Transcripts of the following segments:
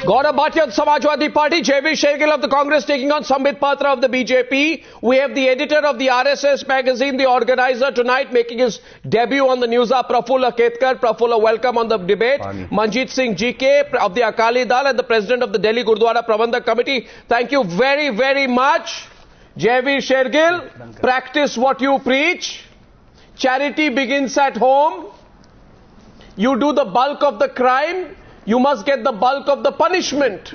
Gaurav Bhatia of the Samajwadi Party, Jaiveer Shergill of the Congress taking on Sambit Patra of the BJP. We have the editor of the RSS magazine, the Organiser, tonight making his debut on the news, Prafulla Ketkar. Prafulla, welcome on the debate. Manjit Singh GK of the Akali Dal and the President of the Delhi Gurdwara Parbandhak Committee. Thank you very, very much. Jaiveer Shergill, practice what you preach. Charity begins at home. You do the bulk of the crime. You must get the bulk of the punishment.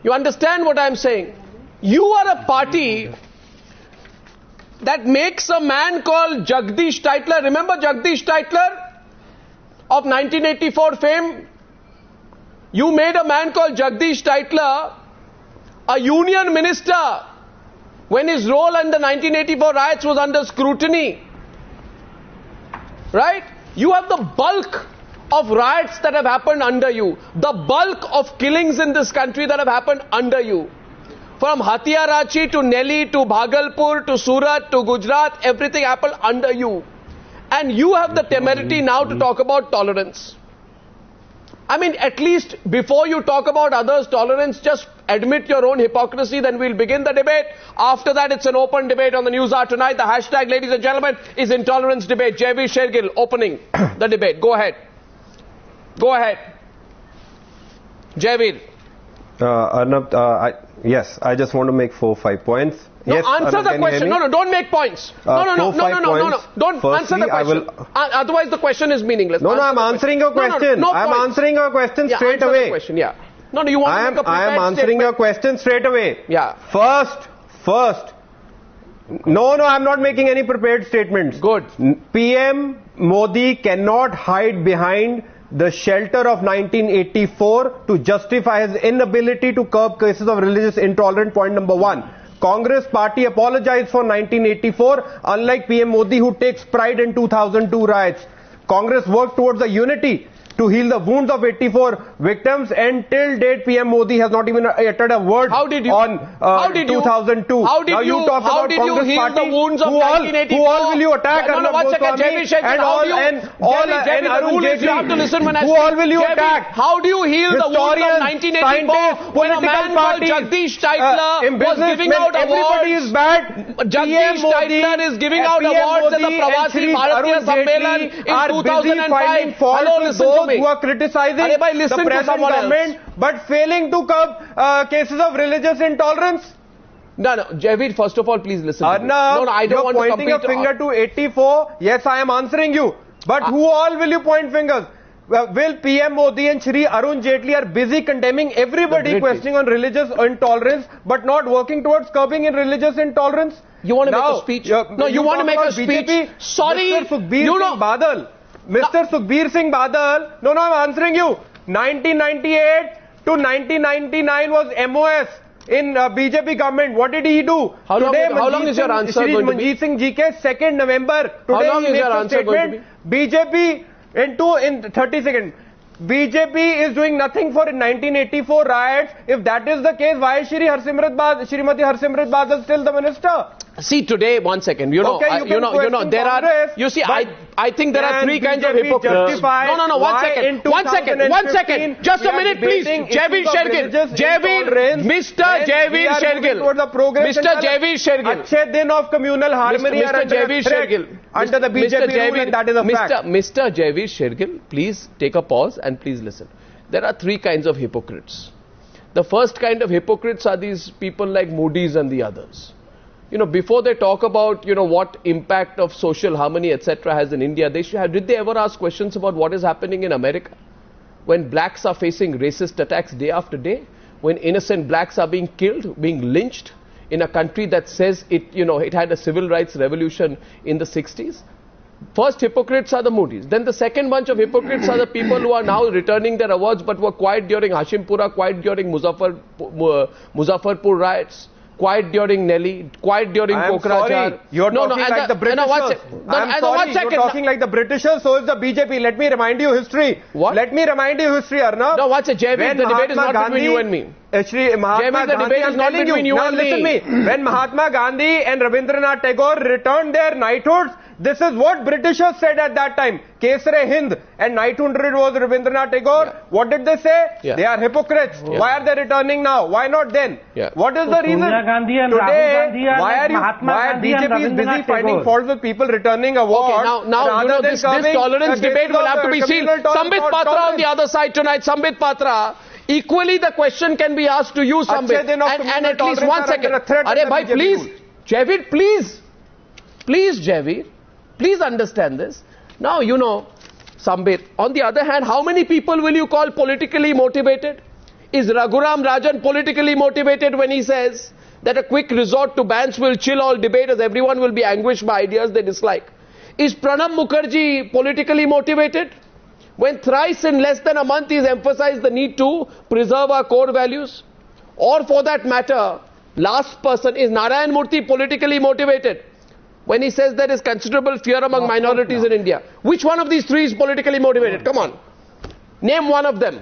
You understand what I am saying? You are a party that makes a man called Jagdish Tytler. Remember Jagdish Tytler of 1984 fame? You made a man called Jagdish Tytler a union minister when his role in the 1984 riots was under scrutiny. Right? You have the bulk of riots that have happened under you. The bulk of killings in this country that have happened under you. From Hatia Rachi to Nelly to Bhagalpur to Surat to Gujarat, everything happened under you. And you have the temerity now to talk about tolerance. I mean, at least before you talk about others' tolerance, just admit your own hypocrisy, then we'll begin the debate. After that, it's an open debate on the News Hour tonight. The hashtag, ladies and gentlemen, is Intolerance Debate. Jaiveer Shergill opening the debate. Go ahead. Go ahead. Jaiveer. Arnab, yes, I just want to make 4-5 points. No, yes, answer Arnab, the question. No, don't make points. No. Don't answer the question. Otherwise, the question is meaningless. No, I'm answering your question. I'm answering your question straight away. Question, yeah. No, you want to make a prepared I am answering your question straight away. Yeah. First. No, I'm not making any prepared statements. Good. PM Modi cannot hide behind the shelter of 1984 to justify his inability to curb cases of religious intolerance. Point number one. Congress party apologized for 1984, unlike PM Modi who takes pride in 2002 riots. Congress worked towards a unity to heal the wounds of 84 victims, and till date PM Modi has not even uttered a word on 2002. How did you heal the wounds of 1984? Who all will you attack? No, one second, Jaiveer Shergill. Who all will you attack? How do you heal the wounds of 1984 when a man called Jagdish Tytler was giving out awards? Everybody is bad. Jagdish Tytler is giving out awards at the Pravasi Bharatiya Sammelan in 2005. Hello, listen to me. Who are criticizing the present government but failing to curb cases of religious intolerance? No, Jaiveer, first of all, please listen. Arnab, I don't want to pointing a finger to 84. Yes, I am answering you. But who all will you point fingers? Will PM Modi and Shri Arun Jaitley are busy condemning everybody questioning on religious intolerance but not working towards curbing in religious intolerance? You want to make a speech? No, you want to make a speech? BJP, sorry, Mr. Sukhbir Singh Badal. Mr. Sukhbir Singh Badal, no, I'm answering you. 1998 to 1999 was MOS in BJP government. What did he do? How long is your answer going to be? Manjit Singh GK, 2nd November. Today how long is your answer going to be? BJP in 30 seconds. BJP is doing nothing for 1984 riots. If that is the case, why is Shrimati Harsimrat Badal still the minister? See, today, one second, there are, you see, I think there are three kinds of hypocrites. No, one second, just a minute, please. Jaiveer Shergill, Mr. Jaiveer Shergill. Achhe din of communal harmony are under the BJP rule, and that is a fact. Mr. Jaiveer Shergill, please take a pause and please listen. There are three kinds of hypocrites. The first kind of hypocrites are these people like Moody's and the others. Before they talk about, what impact of social harmony, etc. has in India, did they ever ask questions about what is happening in America? When blacks are facing racist attacks day after day, when innocent blacks are being killed, being lynched in a country that says it had a civil rights revolution in the 60s. First hypocrites are the Moody's. Then the second bunch of hypocrites are the people who are now returning their awards but were quiet during Hashimpura, quiet during Muzaffarpur riots. Quiet during Nelly, quiet during Pokrajar. You're talking like the Britishers. You're talking like the Britishers, so is the BJP. Let me remind you history. What? Let me remind you history, Arnab. No, what's it, Jaiveer? The debate is not between you and me. Actually, Mahatma Gandhi, is not between you and me. Listen to me. When Mahatma Gandhi and Rabindranath Tagore returned their knighthoods, This is what Britishers said at that time. Kesare Hind and Knighthood was Rabindranath Tagore. Yeah. What did they say? Yeah. They are hypocrites. Yeah. Why are they returning now? Why not then? Yeah. What is the reason? Today, why are BJP is busy finding faults with people returning awards? Okay, now you know this tolerance debate will have to be seen. Sambit Patra on the other side tonight. Sambit Patra. Equally, the question can be asked to you, Sambit. And at least 1 second. Arey bhai, please. Jaiveer, please. Please, Jaiveer. Please understand this. Now, you know, Sambit, on the other hand, how many people will you call politically motivated? Is Raghuram Rajan politically motivated when he says that a quick resort to bans will chill all debate as everyone will be anguished by ideas they dislike? Is Pranab Mukherjee politically motivated when thrice in less than a month he's emphasized the need to preserve our core values? Or for that matter, last person, is Narayan Murthy politically motivated when he says there is considerable fear among minorities in India? Which one of these three is politically motivated? Come on. Name one of them.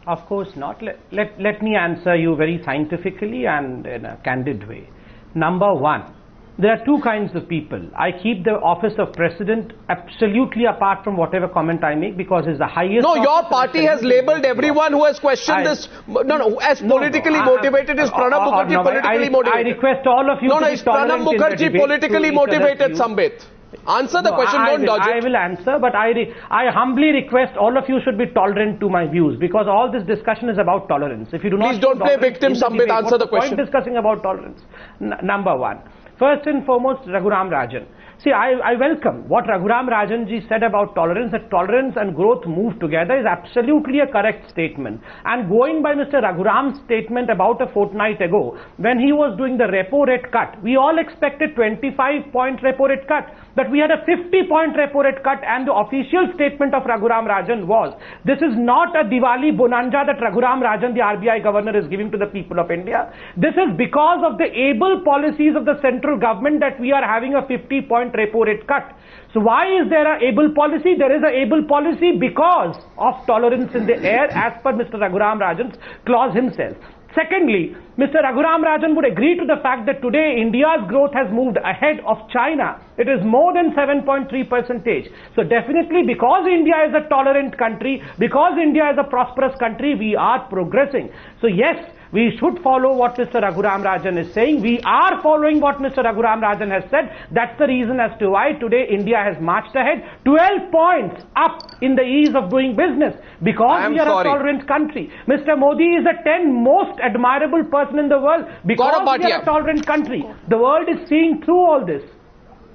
Of course not. Let me answer you very scientifically and in a candid way. Number one, there are two kinds of people. I keep the office of president absolutely apart from whatever comment I make because it's the highest... No, your party has labelled everyone who has questioned this... No, as politically motivated. Is Pranab Mukherjee politically motivated? I request all of you to is Pranab Mukherjee politically motivated, Sambit? Answer the question, don't dodge it. I will answer, but I humbly request all of you should be tolerant to my views because all this discussion is about tolerance. If you do not... Please don't play victim, Sambit. Answer the question. Point discussing about tolerance. Number one. First and foremost, Raghuram Rajan. See, I welcome what Raghuram Rajan ji said about tolerance, that tolerance and growth move together is absolutely a correct statement. And going by Mr. Raghuram's statement about a fortnight ago, when he was doing the repo rate cut, we all expected 25-point repo rate cut, but we had a 50-point repo rate cut, and the official statement of Raghuram Rajan was, this is not a Diwali bonanza that Raghuram Rajan, the RBI governor, is giving to the people of India. This is because of the able policies of the central government that we are having a 50-point repo rate cut. So why is there a able policy? There is a able policy because of tolerance in the air as per Mr. Raghuram Rajan's clause himself. Secondly, Mr. Raghuram Rajan would agree to the fact that today India's growth has moved ahead of China. It is more than 7.3%. So definitely because India is a tolerant country, because India is a prosperous country, we are progressing. So yes, we should follow what Mr. Raghuram Rajan is saying. We are following what Mr. Raghuram Rajan has said. That's the reason as to why today India has marched ahead 12 points up in the ease of doing business because we are a tolerant country. Mr. Modi is the 10th most admirable person in the world because we are a tolerant country. The world is seeing through all this.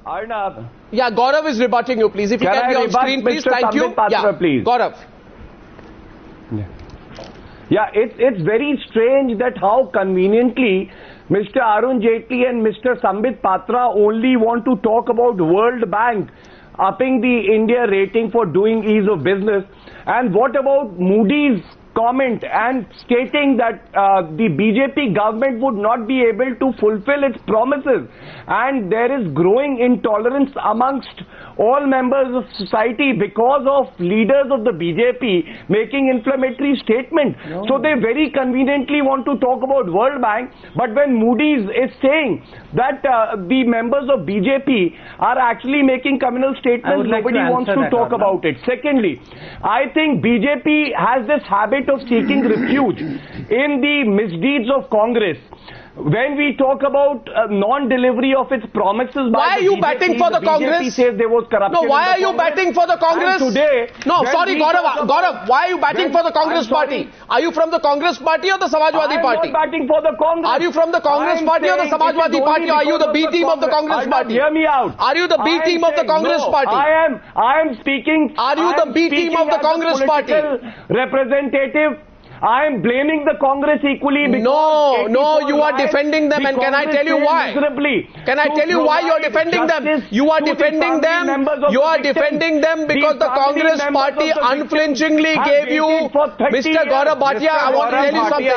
Arnab. Yeah, Gaurav is rebutting you, please. If you can be on screen, please. Thank you. Patra, please. Gaurav. Yeah, it's very strange that how conveniently Mr. Arun Jaitley and Mr. Sambit Patra only want to talk about World Bank upping the India rating for doing ease of business. And what about Moody's comment and stating that the BJP government would not be able to fulfill its promises, and there is growing intolerance amongst all members of society because of leaders of the BJP making inflammatory statements. So they very conveniently want to talk about World Bank, but when Moody's is saying that the members of BJP are actually making communal statements, nobody wants to talk about it. Secondly, I think BJP has this habit of seeking refuge in the misdeeds of Congress. When we talk about non-delivery of its promises by why are you BJP, batting for the Congress? Says there was corruption. No, why are you batting for the Congress? And today, no, sorry, Gaurav, why are you batting for the Congress party? Are you from the Congress party or the Samajwadi party? I'm not batting for the Congress. Are you from the Congress party or the Samajwadi party? Or are you the B team of the Congress party? Hear me out. Are you the B team of the Congress party? I am speaking. Are you the B team of the Congress party? Representative. I am blaming the Congress equally because... No, you are defending them, and can I tell you why? Can I tell you why you are defending them? You are defending them. You are defending them because the Congress party unflinchingly gave you... Mr. Gaurav Bhatia, I want to tell you something.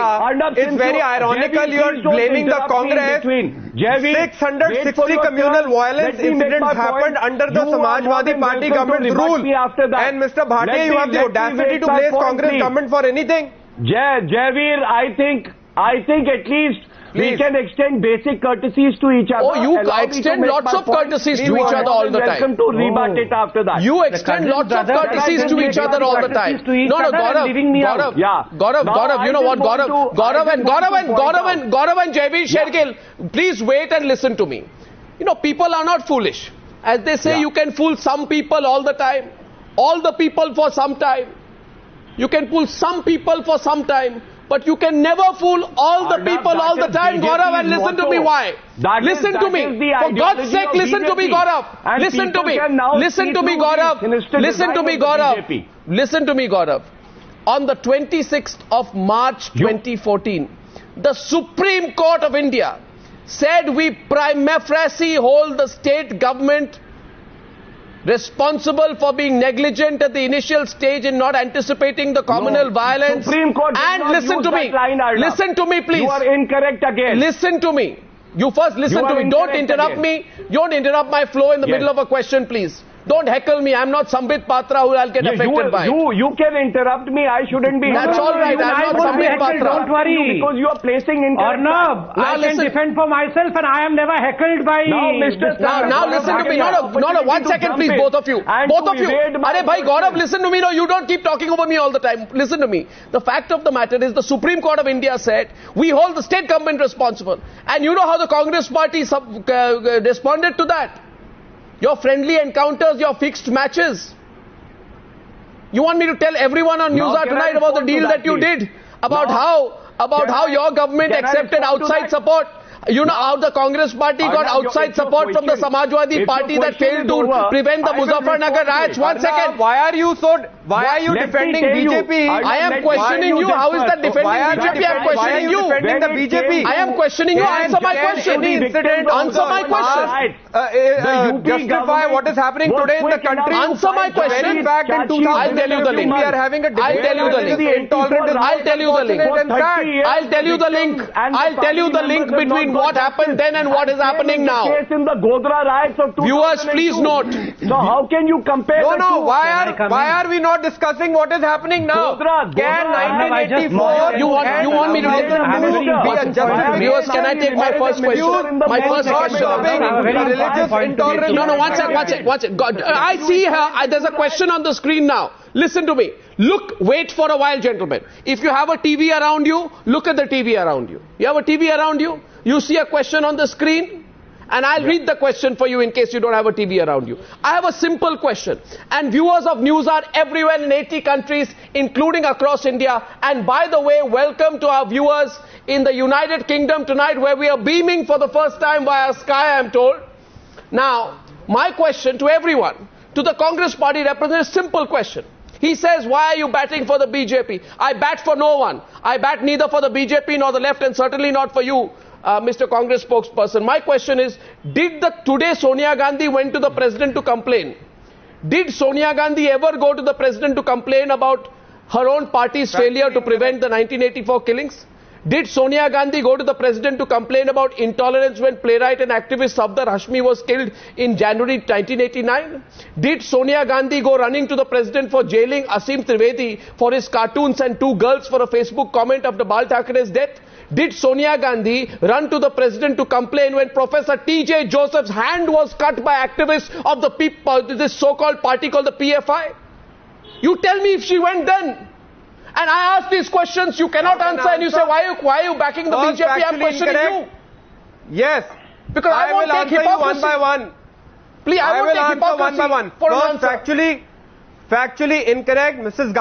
It's very ironical you are blaming the Congress. 660 communal violence incidents happened under the Samajwadi Party government's rule. And Mr. Bhatia, you have the audacity to blame Congress government for anything? Jaiveer, I think at least We can extend basic courtesies to each other. Oh, you extend lots of courtesies to each other all the time. Welcome to rebut it after that. You extend lots of courtesies to each other all the time. No, Gaurav, you know what, Gaurav and Jaiveer Shergill, please wait and listen to me. You know, people are not foolish. As they say, you can fool some people all the time. All the people for some time. You can fool some people for some time. But you can never fool all the people all the time, Gaurav, and listen to me why. Listen to me. For God's sake, listen to me, Gaurav. Listen to me. Listen to me, Gaurav. Listen to me, Gaurav. Listen to me, Gaurav. On the 26th of March 2014, the Supreme Court of India said we prima facie hold the state government responsible for being negligent at the initial stage in not anticipating the communal violence. Supreme Court and listen to me. Listen to me, please. You are incorrect again. Listen to me. You first listen to me. Don't interrupt me. Don't interrupt my flow in the middle of a question, please. Don't heckle me. I'm not Sambit Patra who I'll get affected by. You can interrupt me. I shouldn't be. That's all right. I'm not Sambit Patra. Don't worry. Because you are placing Arnab, I can defend for myself and I am never heckled by... Now listen to me. No, 1 second please, both of you. Both of you. Arey bhai, Gaurav, listen to me. No, you don't keep talking over me all the time. Listen to me. The fact of the matter is the Supreme Court of India said we hold the state government responsible. And you know how the Congress party responded to that? Your friendly encounters, your fixed matches. You want me to tell everyone on Newshour tonight about the deal that you did? About how your government accepted outside support? You know how the Congress party got outside support from the Samajwadi party that failed to prevent the Muzaffarnagar riots. 1 second. Why are you defending BJP? I am questioning you. How is that defending BJP? I am questioning you. Defending the BJP? I am questioning you. Answer my question. Answer my question. Justify what is happening today in the country. Answer my question. Fact, in 2015 we are having a debate. I'll tell you the link. I'll tell you the link. I'll tell you the link between what happened then and what is happening now. In the Gurdwara riots of 2002. Viewers, please note. So how can you compare? No. Why are we not discussing what is happening now? Can 1984? You want me to viewers? Can I take my first question? My first question. Religious intolerance. No. One sec. I see here. There's a question on the screen now. Listen to me. Wait for a while, gentlemen. If you have a TV around you, look at the TV around you. You have a TV around you? You see a question on the screen? And I'll read the question for you in case you don't have a TV around you. I have a simple question. And viewers of news are everywhere in 80 countries, including across India. And by the way, welcome to our viewers in the United Kingdom tonight, where we are beaming for the first time via Sky, I'm told. Now, my question to everyone, to the Congress party representative, simple question. He says, why are you batting for the BJP? I bat for no one. I bat neither for the BJP nor the left, and certainly not for you, Mr. Congress spokesperson. My question is, today Sonia Gandhi went to the president to complain? Did Sonia Gandhi ever go to the president to complain about her own party's failure to prevent the 1984 killings? Did Sonia Gandhi go to the president to complain about intolerance when playwright and activist Safdar Hashmi was killed in January 1989? Did Sonia Gandhi go running to the president for jailing Asim Trivedi for his cartoons and 2 girls for a Facebook comment after Bal Thackeray's death? Did Sonia Gandhi run to the president to complain when Professor T.J. Joseph's hand was cut by activists of this so-called party called the PFI? You tell me if she went then. And I ask these questions, you cannot answer, and you say, why are you backing the BJP? I'm questioning you. Yes. Because I won't take hypocrisy. One by one. Please, I won't take hypocrisy one by one. First, factually incorrect. Mrs.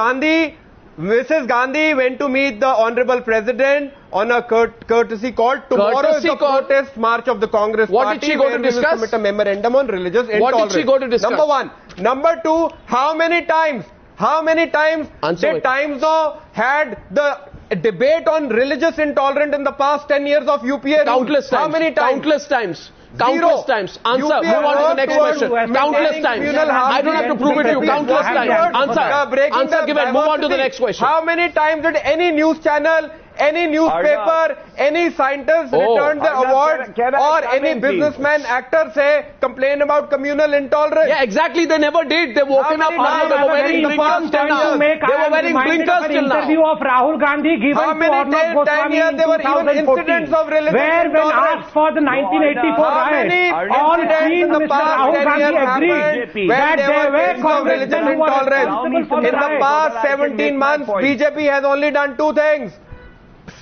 Gandhi went to meet the Honorable President on a courtesy call. Tomorrow is the protest march of the Congress What party. Did she go to discuss? We will submit a memorandum on religious intolerance. What did she go to discuss? Number one. Number two, how many times did Times Now had the debate on religious intolerance in the past 10 years of UPA? Countless times. How many times? Countless times. Countless times. Answer. Move on to the next question. Countless times. I don't have to prove it to you. Countless times. Answer. Answer given. Move on to the next question. How many times did any news channel any newspaper, any scientist returned the award, or any businessman, actor say, complain about communal intolerance. Yeah, exactly. They never did. They woken up now. They were wearing blinkers till now. They were wearing blinkers till now. Interview of Rahul Gandhi given How many to Arnab Goswami in there were even 2014, incidents of religious where when intolerance? asked for the 1984 riots, all three Mr. Rahul Gandhi agreed that there were congressmen who were responsible for the in the past 17 months, BJP has only done two things.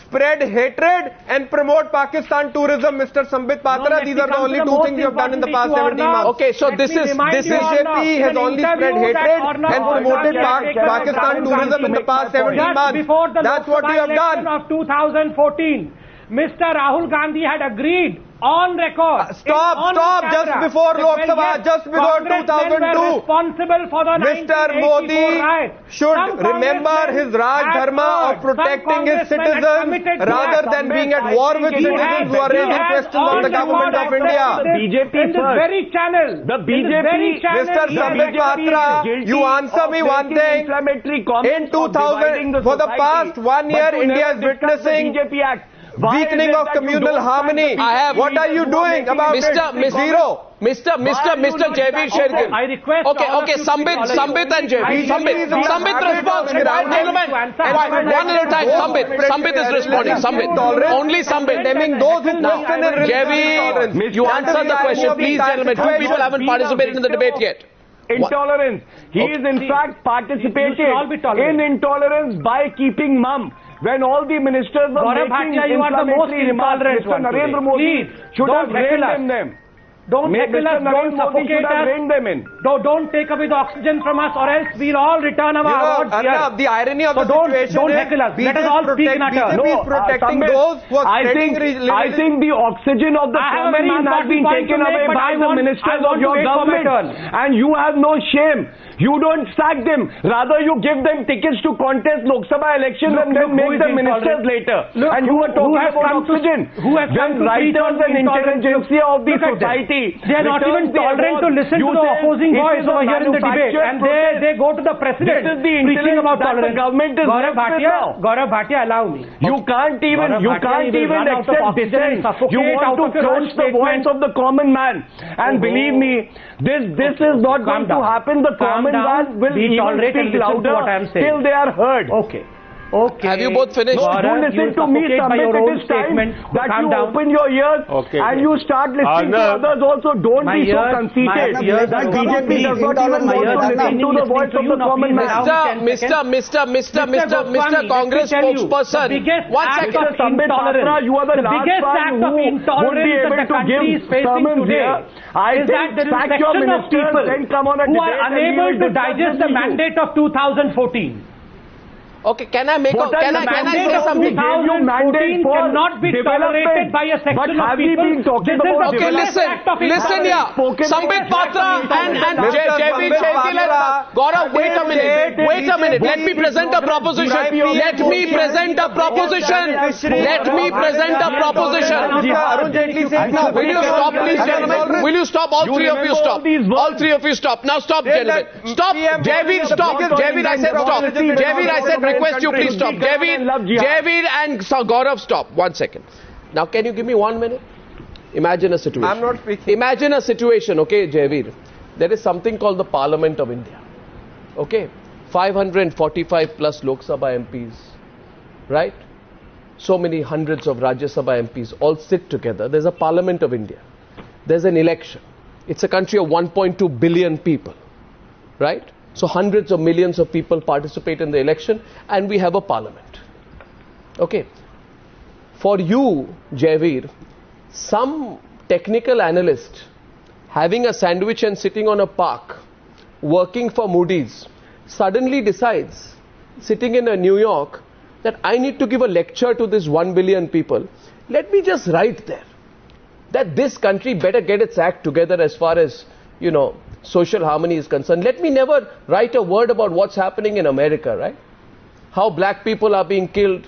Spread hatred and promote Pakistan tourism, Mr. Sambit Patra. These are the only two things you have done in the past 17 months. Okay, so this is BJP has only spread hatred and promoted Pakistan tourism in the past 17 months. That's what you have done. Of 2014, Mr. Rahul Gandhi had agreed on record. Stop, just before Lok Sabha, just before 2002. Responsible for the Mr. Modi should remember his Raj Dharma of protecting his citizens rather than being at war with citizens who are raising questions on the government of India. BJP in this very channel. The BJP, Mr. Sambit Patra, you answer me one thing. In 2000, for the past 1 year, India is witnessing weakening of communal harmony. What are you doing about it? Zero. Mr. Jaiveer Shergill. I request. Okay, Sambit and Jaiveer. Sambit responds. Gentlemen, one at a time. Sambit is responding. Only Sambit. Those who question Jaiveer, you answer the question, please, gentlemen. Two people haven't participated in the debate yet. Intolerance. He is in fact participating in intolerance by keeping mum. When all the ministers were Gaurav Bhatia, you are the most intolerant one. Mr. Narendra Modi should have reined them. Don't heckle us, don't suffocate us. Don't take away the oxygen from us, or else we'll all return our awards here. Arnab, the irony of the situation don't heckle us. Let us all speak in our turn. BJP is protecting those who are spreading religion. I think the oxygen of the common man has been taken away by the ministers of your government. And you have no shame. You don't sack them. Rather, you give them tickets to contest Lok Sabha elections and then make them ministers later. And you are talking about oxygen. When writers and intelligentsia of the society, they are not even tolerant to listen to the opposing voice over here in the debate, and they go to the president preaching about tolerance. Gaurav Bhatia, allow me. You can't even accept dissent. You want to crush the voice of the common man. And believe me, this is not going to happen. The common man will even speak louder till they are heard. Okay. Okay. Have you both finished? No, don't listen to me, Sambit. It is time that you open your ears and you start listening to others also. Don't be so conceited that BJP does not even want to listen to the voice of the common man. Mr. Congress spokesperson. One second. Sambit Patra, you are the last one who would be able to give sermons here. I think sack your ministers and come on a debate who are unable to digest the mandate of 2014. Okay, can I say something? 2014 cannot be tolerated by a section of people. Okay, listen here. Sambit Patra and Jaiveer Shergill and Gaurav, wait a minute. Let me present a proposition. Will you stop, please, gentlemen? Will you stop? All three of you stop. All three of you stop. Now stop, gentlemen. Stop. Jaiveer, stop. Jaiveer, I said stop. Jaiveer, I said request you please stop. Jaiveer and Gaurav, stop. 1 second. Now can you give me 1 minute? Imagine a situation. I'm not speaking. Imagine a situation, okay, Jaiveer. There is something called the Parliament of India. Okay? 545 plus Lok Sabha MPs. Right? So many hundreds of Rajya Sabha MPs all sit together. There's a Parliament of India. There's an election. It's a country of 1.2 billion people. Right? So hundreds of millions of people participate in the election and we have a parliament. Okay. For you, Jaiveer, some technical analyst having a sandwich and sitting on a park, working for Moody's, suddenly decides, sitting in New York, that I need to give a lecture to this 1 billion people. Let me just write there that this country better get its act together as far as, social harmony is concerned. Let me never write a word about what's happening in America, right? How black people are being killed,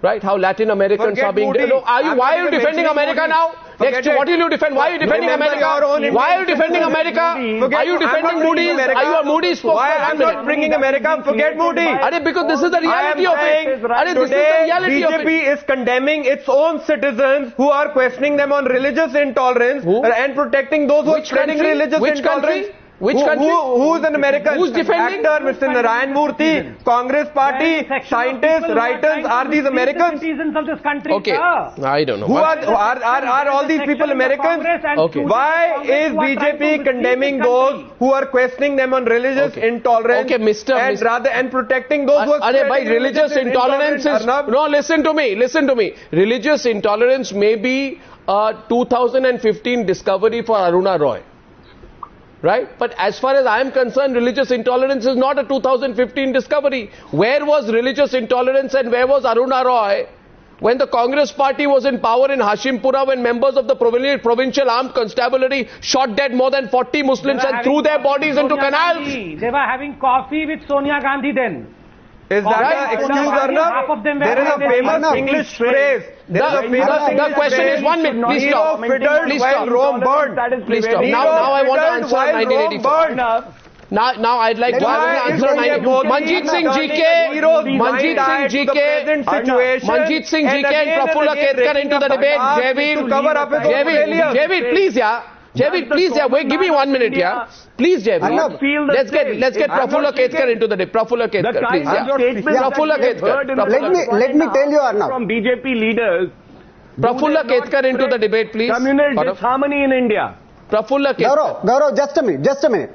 right? How Latin Americans are being... Why are you defending America now? Next, what will you defend? Why are you defending America? Why are you defending America? Are you defending Moody's? Are you a Moody's spokesperson? Why I'm not bringing America? Forget Moody. Because this is the reality of it. Today, BJP is condemning its own citizens who are questioning them on religious intolerance and protecting those who are spreading religious intolerance. Which country? Who's an American Who's defending? actor, Mr. Narayan Murthy, Congress Party, scientists, writers, are these Americans? Citizens of this country, okay. I don't know. Who are all these people Americans? Okay. Why is BJP condemning those who are questioning them on religious intolerance and protecting those who are by religious intolerance is, no, listen to me. Religious intolerance may be a 2015 discovery for Aruna Roy. Right? But as far as I am concerned, religious intolerance is not a 2015 discovery. Where was religious intolerance and where was Aruna Roy when the Congress party was in power in Hashimpura, when members of the provincial armed constabulary shot dead more than 40 Muslims and threw their bodies into canals? They were having coffee with Sonia Gandhi then. Is that an excuse, Arnab? There is a famous English phrase. The question is 1 minute. Please stop. Please stop. Rome burned. Please stop. Now I want to answer 1984. Now I'd like to answer Manjit Singh GK, Manjit Singh GK and Prafulla Ketkar into the debate. Jaiveer, please, Jaiveer, please, wait, give me 1 minute, Please, Jaiveer. Let's get Prafulla Ketkar into the debate. Prafulla Ketkar, please, Prafulla Ketkar. Let me tell you, Arnab. From BJP leaders. Prafulla Ketkar into the debate, please. Communal disharmony in India. Prafulla Ketkar. Gaurav, just a minute.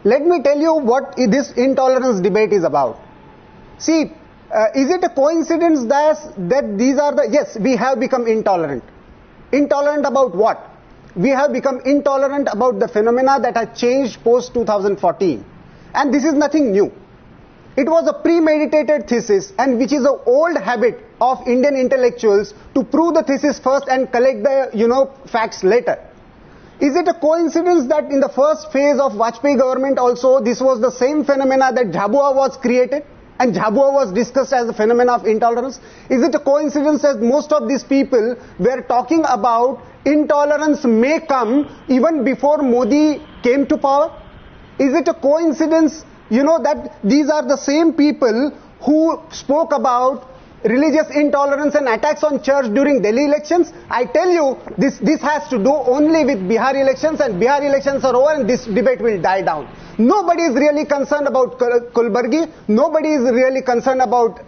Let me tell you what this intolerance debate is about. See, is it a coincidence that these are yes, we have become intolerant. Intolerant about what? We have become intolerant about the phenomena that has changed post-2014. And this is nothing new. It was a premeditated thesis, and which is an old habit of Indian intellectuals to prove the thesis first and collect the, facts later. Is it a coincidence that in the first phase of Vajpayee government also, this was the same phenomena that Jhabua was created? And Jhabua was discussed as a phenomenon of intolerance. Is it a coincidence that most of these people were talking about intolerance may come even before Modi came to power? Is it a coincidence, that these are the same people who spoke about religious intolerance and attacks on church during Delhi elections? I tell you, this has to do only with Bihar elections, and Bihar elections are over and this debate will die down. Nobody is really concerned about Kulburgi. Nobody is really concerned about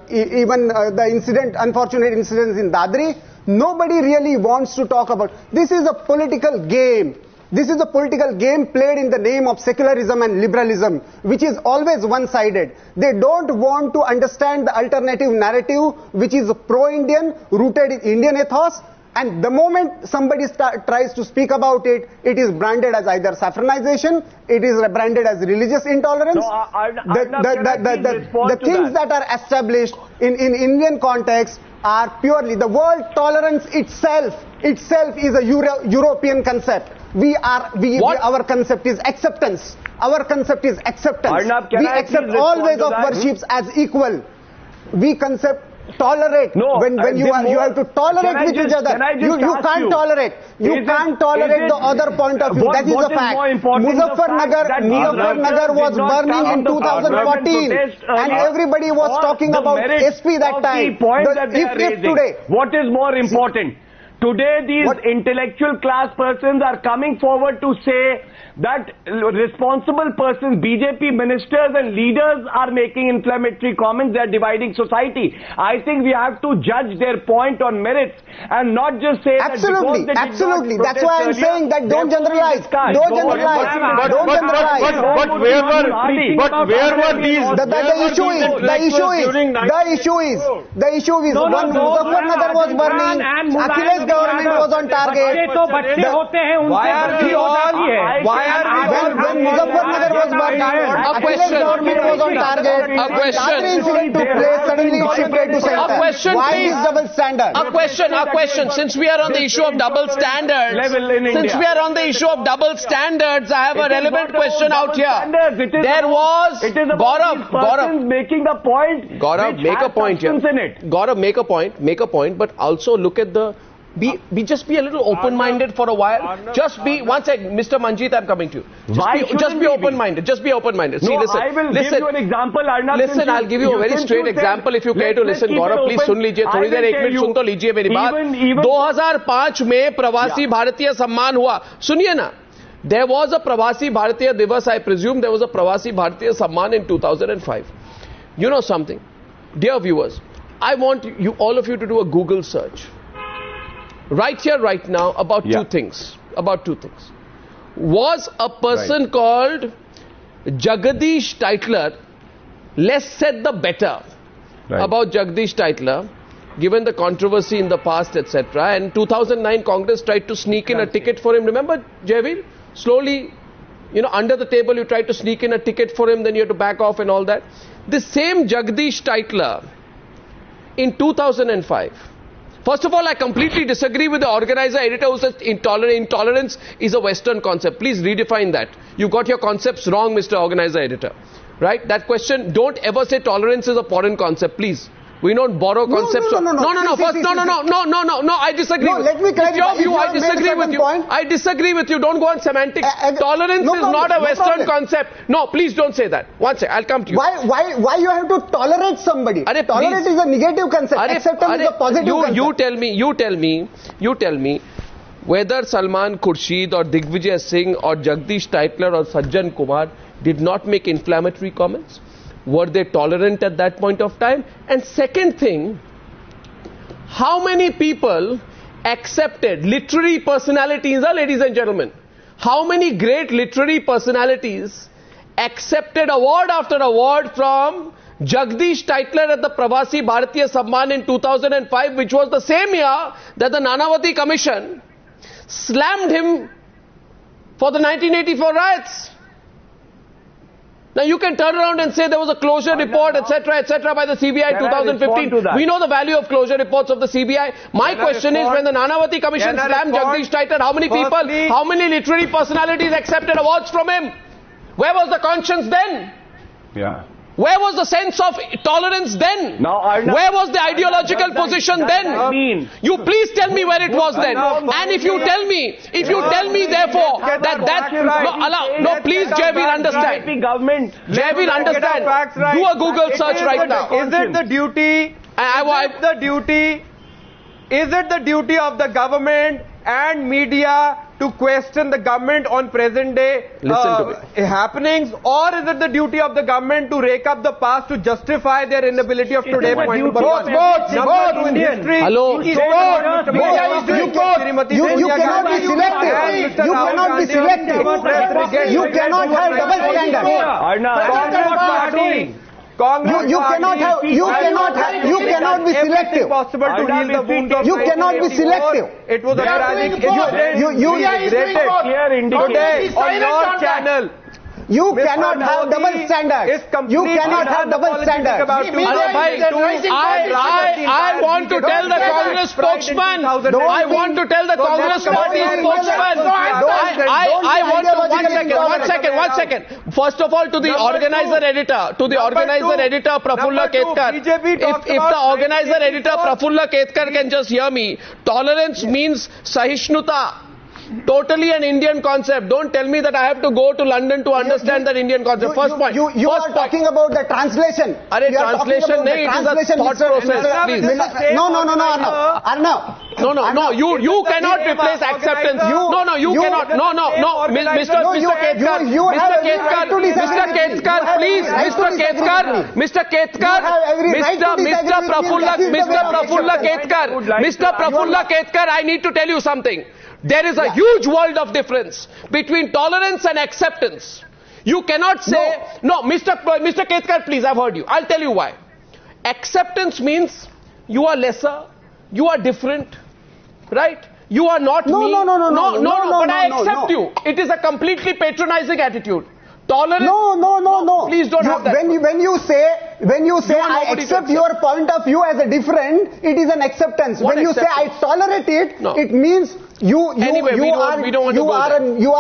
even the unfortunate incidents in Dadri. Nobody really wants to talk about. This is a political game. This is a political game played in the name of secularism and liberalism, which is always one-sided. They don't want to understand the alternative narrative, which is pro-Indian, rooted in Indian ethos. And the moment somebody tries to speak about it, it is branded as either saffronization, it is branded as religious intolerance. The things that are established in Indian context are purely, the word tolerance itself is a European concept. Our concept is acceptance. Our concept is acceptance. Arnab, we accept all ways of worships as equal. We tolerate. No, when you have to tolerate with each other. You can't tolerate. You can't tolerate the other point of view. That is a fact. Muzaffarnagar was burning in 2014, and everybody was talking about SP that time. If today, what is more important? Today, these intellectual class persons are coming forward to say that responsible persons, BJP ministers and leaders are making inflammatory comments, they are dividing society. I think we have to judge their point on merits and not just say absolutely, that absolutely. That's why I'm saying that don't generalize. Don't generalize. Don't generalize. But where were these? The issue is when Muzaffarnagar was burning, Akhilesh government was on target. When Muzaffarnagar was burning, Akhilesh government was on target. A question. Incident took place, suddenly it shifted to center. A question, why please. is double standard? A question. Since we are on the issue of double standards, I have a relevant question out here. There was Gaurav making the point. Gaurav, make a point here. Gaurav, make a point. But also look at the Just be a little open-minded for a while. Just be, one second, Mr. Manjit, I'm coming to you. Just be open-minded. Just be open-minded. See, listen. I will give you an example, Arnab. Listen, I'll give you a very straight example if you care to listen. Gaurav, please सुन लीजिए. थोड़ी देर 1 minute सुन तो लीजिए मेरी बात. 2005 में प्रवासी भारतीय सम्मान हुआ. सुनिए ना. There was a Pravasi Bharatiya Divas, I presume there was a Pravasi Bharatiya Samman in 2005. You know something? Dear viewers, I want you, all of you to do a Google search. Right here, right now, about two things. About two things. Was a person called Jagadish Titler, less said the better about Jagadish Titler, given the controversy in the past, etc. And 2009 Congress tried to sneak in a ticket for him. Remember, Jaiveer? Slowly, you know, under the table you tried to sneak in a ticket for him, then you had to back off and all that. The same Jagadish Titler in 2005. First of all, I completely disagree with the organizer editor who says intolerance is a Western concept. Please redefine that. You got your concepts wrong, Mr. Organizer editor. Right? That question, don't ever say tolerance is a foreign concept, please. We don't borrow concepts. No, I disagree. No, let me clarify. Your view, I disagree with you. I disagree with you. Don't go on semantics. Tolerance is not a Western concept. No, please don't say that. One second, I'll come to you. Why you have to tolerate somebody? Tolerance is a negative concept. Acceptance is a positive concept. You tell me whether Salman Khurshid or Digvijay Singh or Jagdish Titler or Sajjan Kumar did not make inflammatory comments. Were they tolerant at that point of time? And second thing, how many people accepted literary personalities, ladies and gentlemen? How many great literary personalities accepted award after award from Jagdish Titler at the Pravasi Bharatiya Samman in 2005, which was the same year that the Nanavati Commission slammed him for the 1984 riots? Now you can turn around and say there was a closure report, etc., by the CBI in 2015. We know the value of closure reports of the CBI. My question is, when the Nanavati Commission slammed Jagdish Titler, how many people, how many literary personalities accepted awards from him? Where was the conscience then? Where was the sense of tolerance then? Where was the ideological position then? You please tell me where it was then. And if you tell me, therefore, no, please, Jaiveer, understand. Jaiveer, understand. Do a Google search right now. Is it the duty of the government and media to question the government on present day happenings, or is it the duty of the government to rake up the past to justify their inability of today? Point number one. Both. Hello. You cannot be selective. You cannot be selective. You cannot have double standards. You cannot be selective. Possible to heal the wound of you cannot be selective. It was a tragic today on your channel. You cannot have double standards. You cannot have double standards. I want to tell the Congress spokesman. I want to tell the Congress party spokesman. One second. First of all, to the organizer editor, Prafulla Ketkar. If the organizer editor, Prafulla Ketkar, can just hear me, tolerance means Sahishnuta. Totally an Indian concept. Don't tell me that I have to go to London to understand that Indian concept. First point. You are talking about the translation. Translation, it is a thought process. Please. No, Arnab. No, you cannot replace acceptance. You cannot. Mr. Ketkar, please. Mr. Prafulla Ketkar, I need to tell you something. There is a huge world of difference between tolerance and acceptance. You cannot say, no, Mr. Ketkar, please, I've heard you. I'll tell you why. Acceptance means you are lesser, you are different, right? You are not me. No, but I accept you. It is a completely patronizing attitude. Tolerance. No. Please don't have that. When you say I accept your point of view as a different, it is an acceptance. When you say I tolerate it, it means You are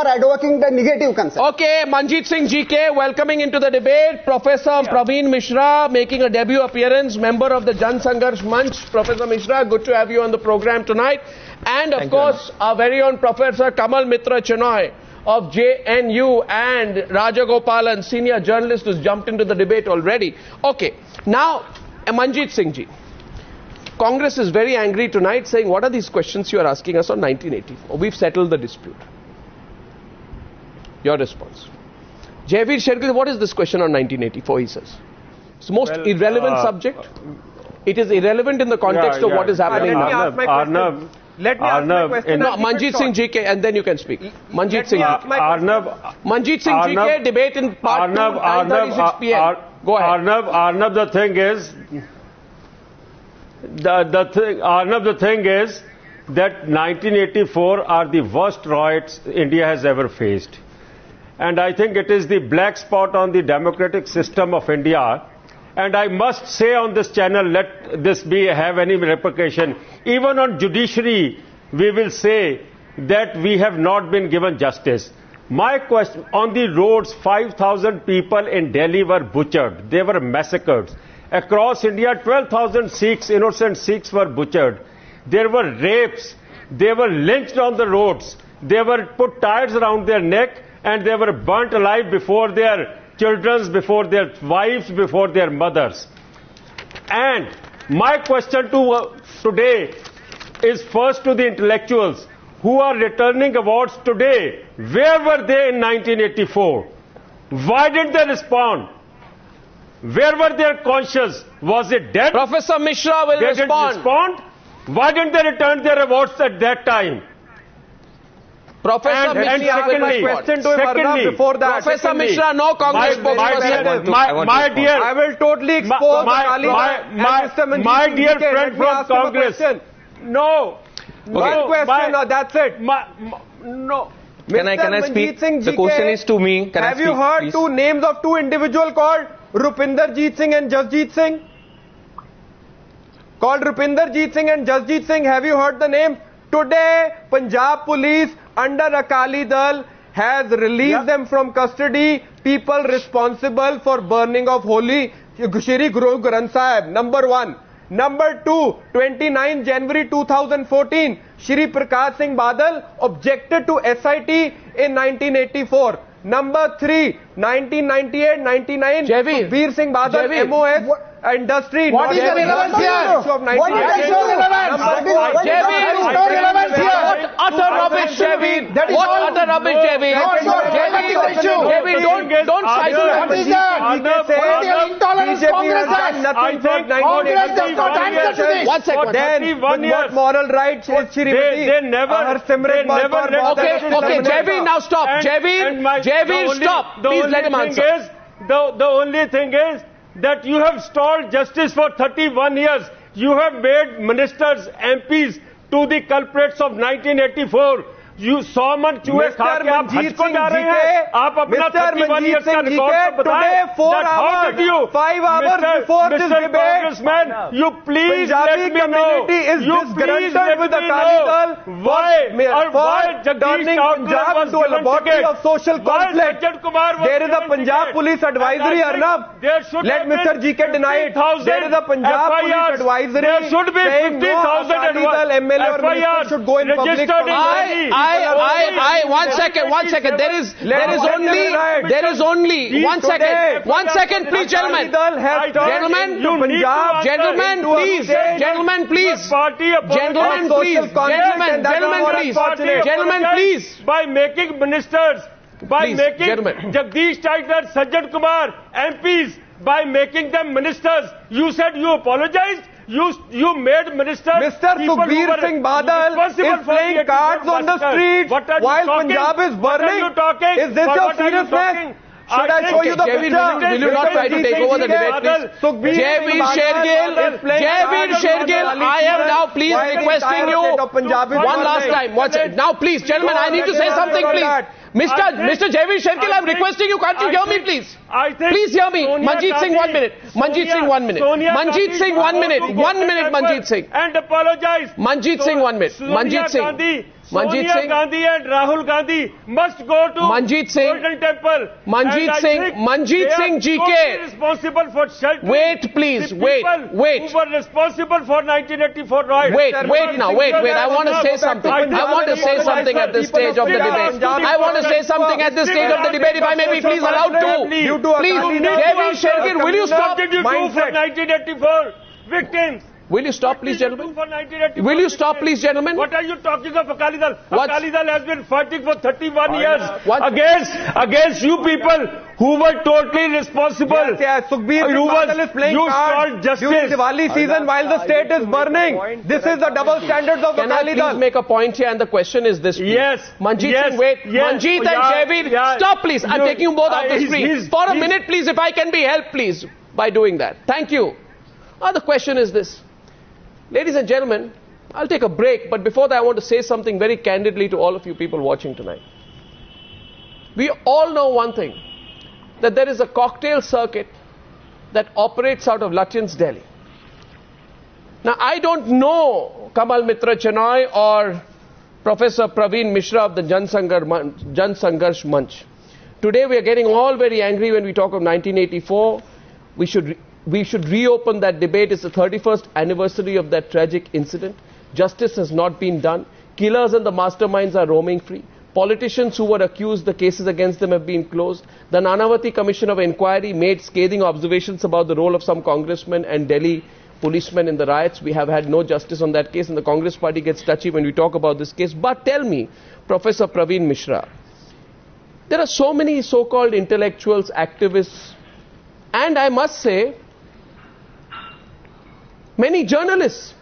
advocating the negative concept. Okay, Manjit Singh GK welcoming into the debate. Professor Pravin Mishra making a debut appearance, member of the Jansangharsh Manch. Professor Mishra, good to have you on the program tonight. And of course, our very own Professor Kamal Mitra Chenoy of JNU and Rajagopalan, senior journalist who's jumped into the debate already. Okay, now Manjit Singh ji. Congress is very angry tonight, saying, what are these questions you are asking us on 1984? We've settled the dispute. Your response. Jaiveer Shergill, what is this question on 1984, he says? It's the most irrelevant subject. It is irrelevant in the context of what is happening now. Let me ask my question. No, Manjit Singh GK, and then you can speak. Manjit Singh GK. Manjit Singh GK, debate in part 2, 9:36 p.m. Go ahead. Arnab, the thing is... Arnab, the thing is that 1984 are the worst riots India has ever faced. And I think it is the black spot on the democratic system of India. And I must say on this channel, let this have any repercussion. Even on judiciary, we will say that we have not been given justice. My question, on the roads, 5,000 people in Delhi were butchered. They were massacred. Across India, 12,000 Sikhs, innocent Sikhs were butchered. There were rapes. They were lynched on the roads. They were put ties around their neck and they were burnt alive before their children, before their wives, before their mothers. And my question today is first to the intellectuals who are returning awards today. Where were they in 1984? Why didn't they respond? Where were their conscience? Was it dead? Professor Mishra will respond. Didn't respond? Why didn't they return their awards at that time? Professor Mishra will respond. Before that. Professor Mishra, no Congress spokesperson. My dear, I will totally expose my dear friend from Congress. No. One question, that's it. No. Can I speak? The question is to me. Have you heard two names of two individuals called Rupinder Jeet Singh and Jasjeet Singh? Called Rupinder Jeet Singh and Jasjeet Singh. Have you heard the name? Today, Punjab Police under Akali Dal has released them from custody. People responsible for burning of Holy Shri Guru Granth Sahib. Number one. Number two, 29 January 2014, Shri Prakash Singh Badal objected to SIT in 1984. Number three, 1998-99, Jaiveer Singh Badal, MOS, Industry. What is the relevance here? What is the relevance here? What utter rubbish, Jaiveer? What utter rubbish, Jaiveer? Jaiveer, don't cite it. What is that? Intolerance Congress has nothing for 1984. One second. Then, with what moral rights is Shrimati? They never. Okay, Jaiveer, now stop. Jaiveer, stop. Please let him answer. The only thing is that you have stalled justice for 31 years. You have made ministers, MPs to the culprits of 1984. You saw man चूहे खा के आप हज को जा रहे हैं आप अपना 31 years का रिकॉर्ड बताएं that how did you 5 hours before this debate Congressman you please let me know you please let me know why turning Punjab into a laboratory of social conflict. There is a Punjab Police Advisory, Arnab. Let Mr. GK deny it. There is a Punjab Police Advisory. There should be 50,000 MLA should go in public. One second. There is only one second, please, gentlemen, please. By making ministers, making Jagdish Tiger, Sajjan Kumar, MPs, by making them ministers, you said you apologized. You made ministers. Mr. Sukhbir Singh Badal is playing cards on the streets while Punjab is burning. Is this your seriousness? Should I show you the picture? Will you not try to take over the debate, please? Jaiveer Shergill, I am now please requesting you one last time. Now please, gentlemen, I need to say something, please. Mr. Jaiveer Shergill, I'm requesting you. Can't you hear me, please? Please hear me. Manjit Singh, 1 minute. Manjit Singh, 1 minute. Manjit Singh, 1 minute. 1 minute, Manjit Singh. And apologize. Manjit Singh, 1 minute. Manjit Singh. Manjit Singh Gandhi and Rahul Gandhi must go to Manjit Singh Golden Temple. Manjit Singh GK. They are responsible for sheltering. Wait, please. Wait. Who were responsible for 1984 riots. Wait. I want to say something. I want to say something at this stage of the debate. I want to say something at this stage of the debate. If I may be please allowed to. Please, Jaiveer Shergill, will you stop? What did you do for 1984 victims? Will you stop, please, gentlemen? Will you stop, please, gentlemen? What are you talking of Akali Dal? Akali Dal has been fighting for 31 years What? against you people who were totally responsible. Yes, Sukhbir is playing cards during Diwali season while the state is burning. This is the double standards of Can I Akali Dal. please make a point here? And the question is this, please. Yes. Manjit yes, Singh, wait. Yes, Manjit and Jaiveer, stop, please. I'm taking you both off the screen. For a minute, please, if I can be helped, please, by doing that. Thank you. Now, the question is this. Ladies and gentlemen, I'll take a break, but before that I want to say something very candidly to all of you people watching tonight. We all know one thing, that there is a cocktail circuit that operates out of Lutyens, Delhi. Now, I don't know Kamal Mitra Chenoy or Professor Pravin Mishra of the Jansangharsh Manch. Today we are getting all very angry when we talk of 1984. We should reopen that debate. It's the 31st anniversary of that tragic incident. Justice has not been done. Killers and the masterminds are roaming free. Politicians who were accused, the cases against them have been closed. The Nanavati Commission of Inquiry made scathing observations about the role of some congressmen and Delhi policemen in the riots. We have had no justice on that case, and the Congress party gets touchy when we talk about this case. But tell me, Professor Pravin Mishra, there are so many so-called intellectuals, activists, and I must say, many journalists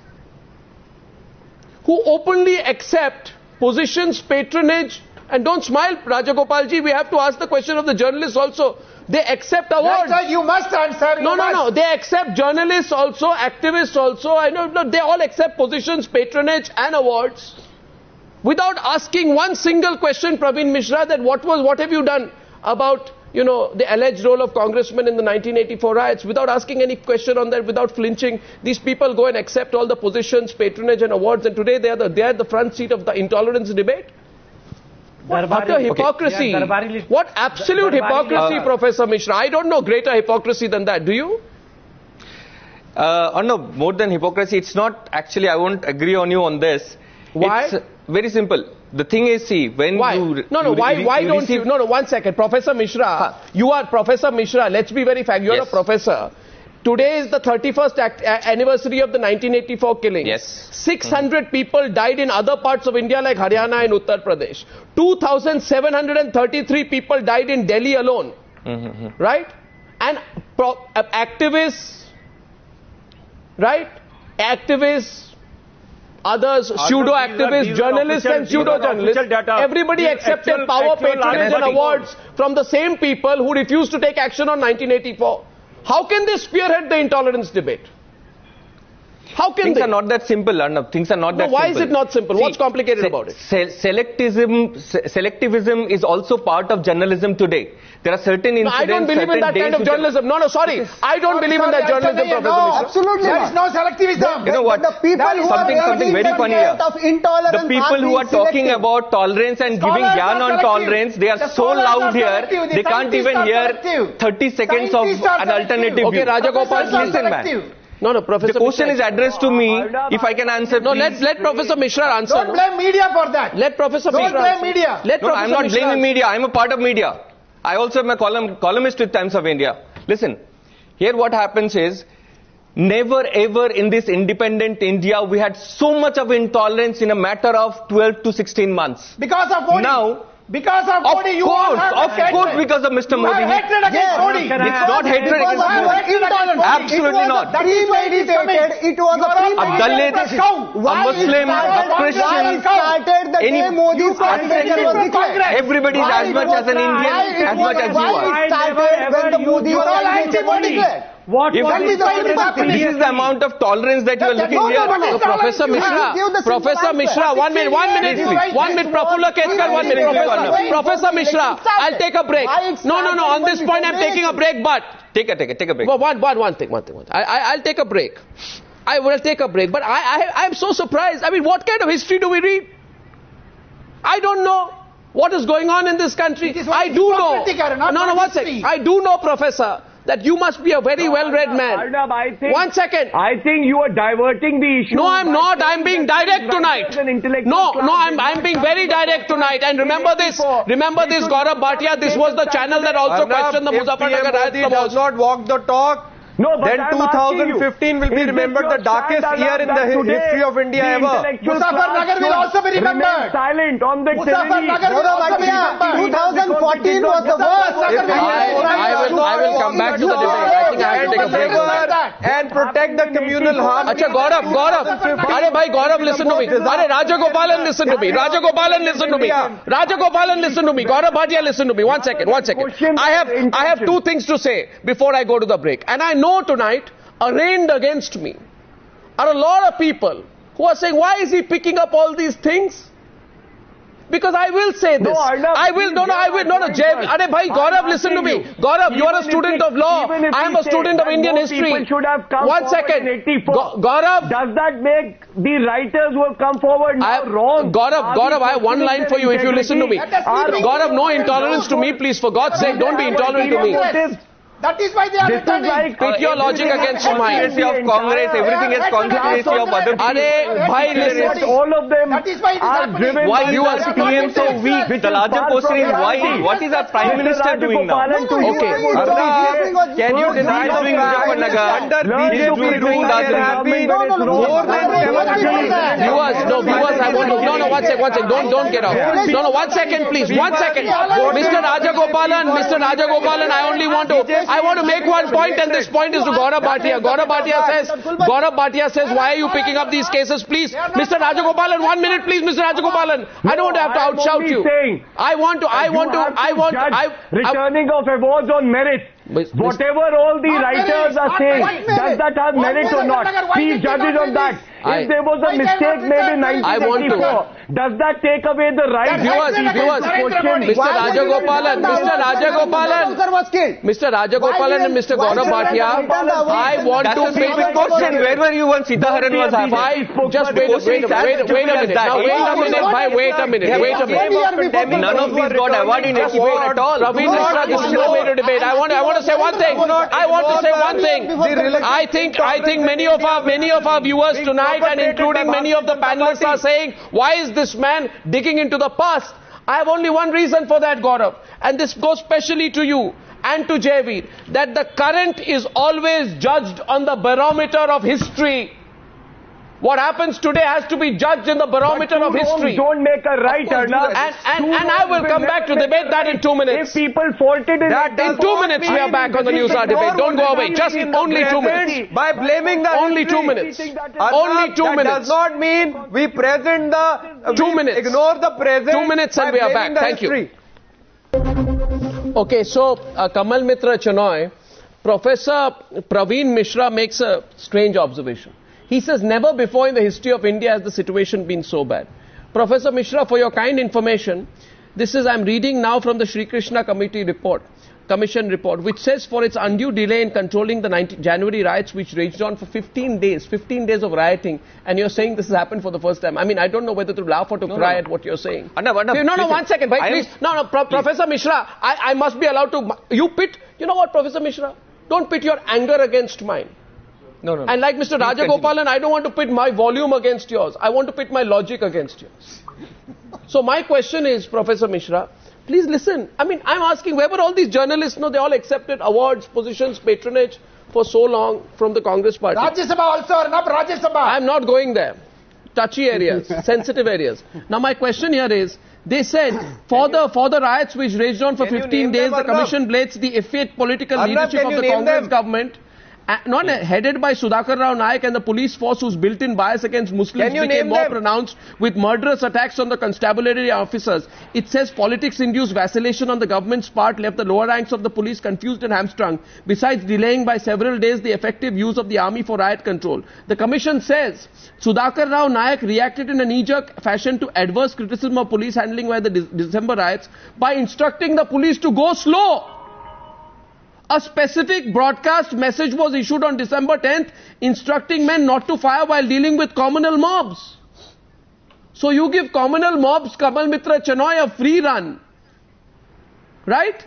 who openly accept positions, patronage, and don't smile, Rajagopalji, we have to ask the question of the journalists also. They accept awards. Right, you must answer. No. They accept journalists also, activists also. I know they all accept positions, patronage, and awards without asking one single question, Pravin Mishra, that what have you done about the alleged role of congressmen in the 1984 riots, without asking any question on that, without flinching. These people go and accept all the positions, patronage and awards, and today they are the front seat of the intolerance debate. What utter hypocrisy. What absolute hypocrisy, Professor Mishra. I don't know greater hypocrisy than that. Do you? No, more than hypocrisy, it's not actually, I won't agree on you on this. Why? It's very simple. The thing is, see, when why? you... Why don't you... No, one second. Professor Mishra, you are Professor Mishra. Let's be very frank. You're a professor. Today is the 31st anniversary of the 1984 killing. Yes. 600 people died in other parts of India like Haryana and Uttar Pradesh. 2,733 people died in Delhi alone. Right? And activists, right? Activists, others, pseudo-activists, journalists and pseudo-journalists, everybody accepted power, patronage and awards from the same people who refused to take action on 1984. How can they spearhead the intolerance debate? How can Things are not that simple, Arnab. Things are not that simple. Why is it not simple? What's complicated about it? Selectivism is also part of journalism today. There are certain incidents... I don't believe in that kind of journalism. No, sorry. I don't believe in that journalism, Professor Mishra. Absolutely. There is no selectivism. You know what? The people who something very funny here. The people who are talking about tolerance and giving gyan on tolerance, they are so loud here, they can't even hear 30 seconds of an alternative view. Okay, Rajagopal, listen, man. No, Professor The question is addressed to me. If I can answer, no, let Professor Mishra answer. Don't blame media for that. Let Professor Mishra Don't blame media. No, I'm not blaming media. I'm a part of media. I also am a columnist with Times of India. Listen, here what happens is, never ever in this independent India we had so much of intolerance in a matter of 12 to 16 months. Because of Modi. Now, because of Modi, you all have course, because of Mr. Modi. hatred against Modi. It's not hatred against Modi. Absolutely not. It was a A Dalit, a Muslim, a Christian, everybody is as much as an Indian, as much as you are. This is the amount of tolerance that you are looking here. So Professor Mishra, one minute, Prafulla Ketkar, 1 minute, Professor Mishra, I'll take a break. No, on this point I'm taking a break, but... Take a break. One thing. I'll take a break. I will take a break, but I'm so surprised. I mean, what kind of history do we read? I don't know what is going on in this country. I do know. No, one second. I do know, Professor, that you must be a very well-read man. Arnab, I think, 1 second. I think you are diverting the issue. No, I'm not. I'm being direct tonight. No, I'm being very direct tonight. And remember this, Gaurav Bhatia, this was the channel that also questioned the Muzaffarnagar riots the most. Does not walk the talk. No, but then 2015 will be remembered the darkest year in the history of India ever. Muzaffarnagar will also be remembered. Silent on the Muzaffarnagar will also be remembered. 2014 was the worst. I will come back to the debate. I think I have to take a break. And protect the communal harm. Acha, Gaurav. Arey bhai, Gaurav, listen to me. Arey, Rajagopalan, listen to me. Rajagopalan, listen to me. Rajagopalan, listen to me. Gaurav Bhatia, listen to me. 1 second. I have two things to say before I go to the break. And I know tonight, arraigned against me are a lot of people who are saying, why is he picking up all these things? Because I will say this. Arey bhai, Gaurav, listen to me. Gaurav, you are a student of law. I am a student of Indian history. 1 second. Gaurav. Does that make the writers who have come forward now wrong? Gaurav, I have one line for you if you listen to me. Gaurav, no intolerance to me, please. For God's sake, don't be intolerant to me. That is why they are returning. Put your logic against mine. Conspiracy of Congress, everything is conspiracy of other people. Arey, bhai, listen. All of them That is why it is are happening. driven Why by you are PM so weak? The larger question is why? What is our Prime Minister doing now? Okay. Can you deny the fact under BJP rule there have been more than 7 Viewers, I want to. No, 1 second. Don't get off. No, 1 second, please. 1 second. Mr. Rajagopalan, I want to make one point, and this point is to Gaurav Bhatia. Gaurav Bhatia says, why are you picking up these cases, please? Mr. Rajagopalan, 1 minute, please, Mr. Rajagopalan. I don't want to have to outshout you. Returning of awards on merit. Whatever all the writers are saying, does that have merit or not? Please judge it on that. If there was a mistake made in 1984, does that take away the right? Viewers, Mr. Rajagopalan and Mr. Gaurav Bhatia, I want to make a question. Where were you when Sitaharan was happening? Just wait a minute. Now wait a minute. None of these got award in debate at all. Pravin Mishra, this is no way to debate. I want to say one thing. I think many of our viewers tonight, and including many of the panelists, are saying, why is this man digging into the past? I have only one reason for that, Gaurav, and this goes specially to you and to Jaiveer, that the current is always judged on the barometer of history. What happens today has to be judged in the barometer of history. Don't make a right, Arnab. And I will come back to debate that in 2 minutes. If people faulted in that, in 2 minutes we are back on the News Hour debate. Don't go away. Just only 2 minutes. By blaming the only 2 minutes. Only 2 minutes. That does not mean we present the 2 minutes. Ignore the present. 2 minutes and we are back. Thank you. Okay, so Kamal Mitra Chenoy, Professor Pravin Mishra makes a strange observation. He says, never before in the history of India has the situation been so bad. Professor Mishra, for your kind information, I'm reading now from the Sri Krishna Commission report, which says for its undue delay in controlling the January riots, which raged on for 15 days of rioting, and you're saying this has happened for the first time. I mean, I don't know whether to laugh or to cry at what you're saying. No, 1 second, please. Professor Mishra, I must be allowed to, you know what, Professor Mishra? Don't pit your anger against mine. No. And like Mr. Rajagopalan, I don't want to pit my volume against yours. I want to pit my logic against yours. So my question is, Professor Mishra, please listen. I mean, I'm asking, where were all these journalists? No, they all accepted awards, positions, patronage for so long from the Congress party. Rajya Sabha also, Arnab, Rajya Sabha. I'm not going there. Touchy areas, sensitive areas. Now my question here is, they said, for the riots which raged on for 15 days, the Commission blames the effete political leadership of the Congress government, not headed by Sudhakar Rao Naik, and the police force whose built-in bias against Muslims became more pronounced with murderous attacks on the constabulary officers. It says politics-induced vacillation on the government's part left the lower ranks of the police confused and hamstrung, besides delaying by several days the effective use of the army for riot control. The Commission says Sudhakar Rao Naik reacted in a knee-jerk fashion to adverse criticism of police handling by the December riots by instructing the police to go slow. A specific broadcast message was issued on December 10th instructing men not to fire while dealing with communal mobs. So you give communal mobs Kamal Mitra Chenoy a free run. Right?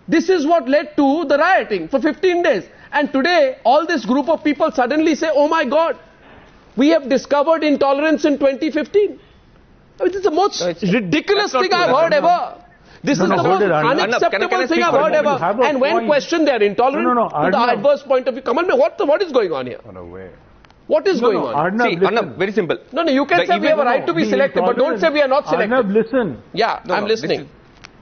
This is what led to the rioting for 15 days. And today, all this group of people suddenly say, oh my God, we have discovered intolerance in 2015. I mean, this is the most ridiculous thing I've heard ever. This is the most unacceptable thing I've heard ever. And when questioned, they are intolerant to the adverse point of view. Kamal, what is going on here? What is going on? See, Arnab, very simple. No, you can say we have a right to be selective, but don't say we are not selective. Arnab, listen. Yeah, I'm listening.